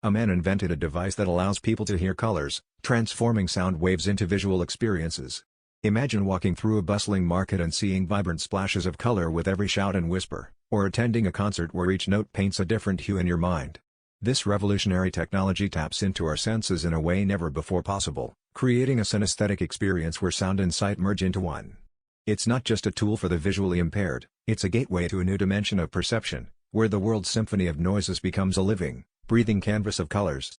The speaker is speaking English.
A man invented a device that allows people to hear colors, transforming sound waves into visual experiences. Imagine walking through a bustling market and seeing vibrant splashes of color with every shout and whisper, or attending a concert where each note paints a different hue in your mind. This revolutionary technology taps into our senses in a way never before possible, creating a synesthetic experience where sound and sight merge into one. It's not just a tool for the visually impaired, it's a gateway to a new dimension of perception, where the world's symphony of noises becomes a living, breathing canvas of colors.